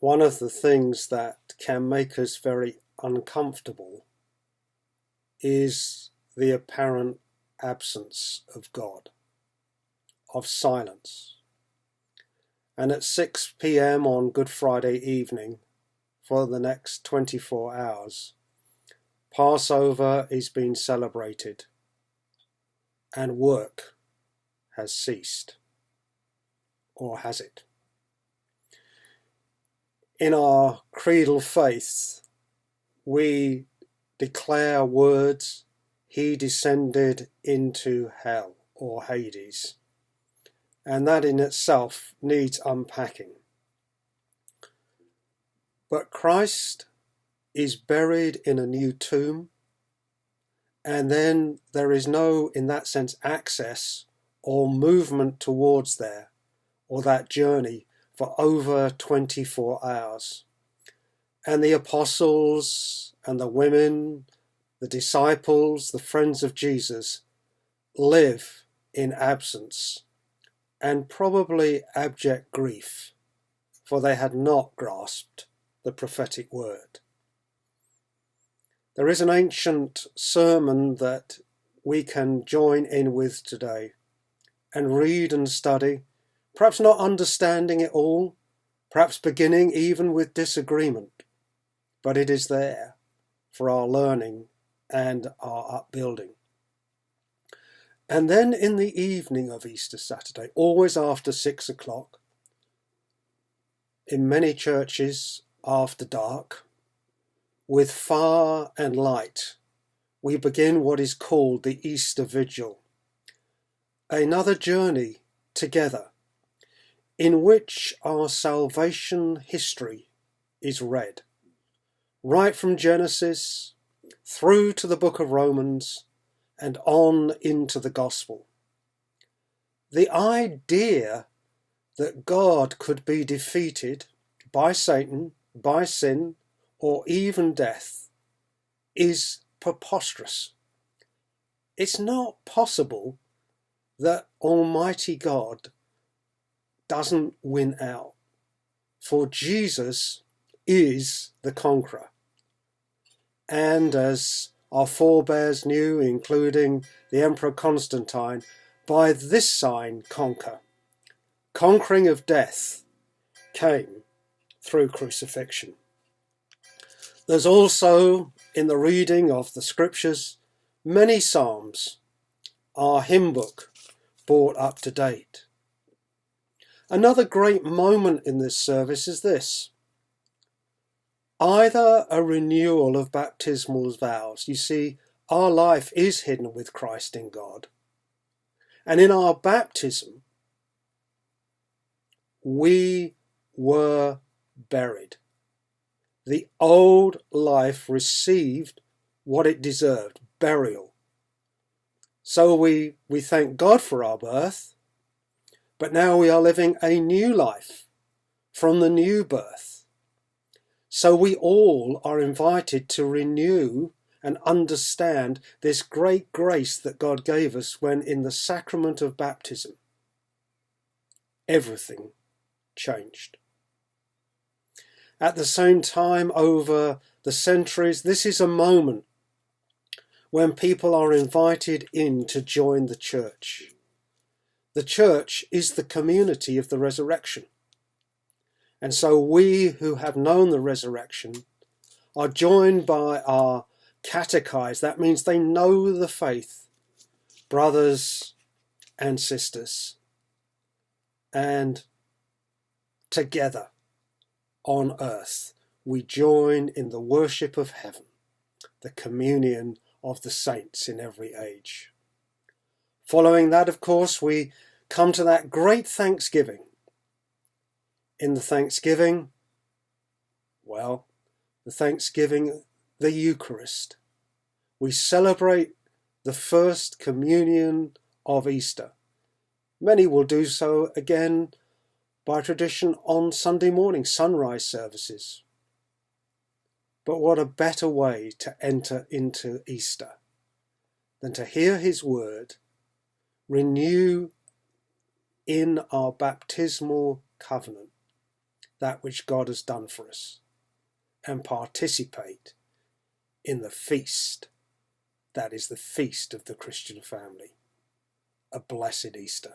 One of the things that can make us very uncomfortable is the apparent absence of God, of silence. And at 6 p.m. on Good Friday evening, for the next 24 hours, Passover is being celebrated and work has ceased. Or has it? In our creedal faith, we declare words, he descended into hell or Hades. And that in itself needs unpacking. But Christ is buried in a new tomb, and then there is no, in that sense, access or movement towards there, or that journey, for over 24 hours. And the apostles and the women, the disciples, the friends of Jesus, live in absence and probably abject grief, for they had not grasped the prophetic word. There is an ancient sermon that we can join in with today and read and study, perhaps not understanding it all, perhaps beginning even with disagreement, but it is there for our learning and our upbuilding. And then in the evening of Easter Saturday, always after 6 o'clock, in many churches after dark, with fire and light, we begin what is called the Easter Vigil, another journey together in which our salvation history is read, right from Genesis through to the book of Romans and on into the gospel. The idea that God could be defeated by Satan, by sin, or even death is preposterous. It's not possible that Almighty God doesn't win out, for Jesus is the conqueror. And as our forebears knew, including the Emperor Constantine, by this sign conquer. Conquering of death came through crucifixion. There's also, in the reading of the scriptures, many psalms, our hymn book brought up to date. Another great moment in this service is this: either a renewal of baptismal vows. You see, our life is hidden with Christ in God. And in our baptism, we were buried. The old life received what it deserved, burial. So we thank God for our birth, but now we are living a new life from the new birth. So we all are invited to renew and understand this great grace that God gave us when in the sacrament of baptism, everything changed. At the same time, over the centuries, this is a moment when people are invited in to join the church. The church is the community of the resurrection. And so we who have known the resurrection are joined by our catechized, that means they know the faith, brothers and sisters, and together on earth we join in the worship of heaven, the communion of the saints in every age. Following that, of course, we come to that great thanksgiving. In the thanksgiving, well, the thanksgiving, the Eucharist, we celebrate the first communion of Easter. Many will do so again by tradition on Sunday morning, sunrise services. But what a better way to enter into Easter than to hear his word, renew in our baptismal covenant that which God has done for us and participate in the feast that is the feast of the Christian family. A blessed Easter.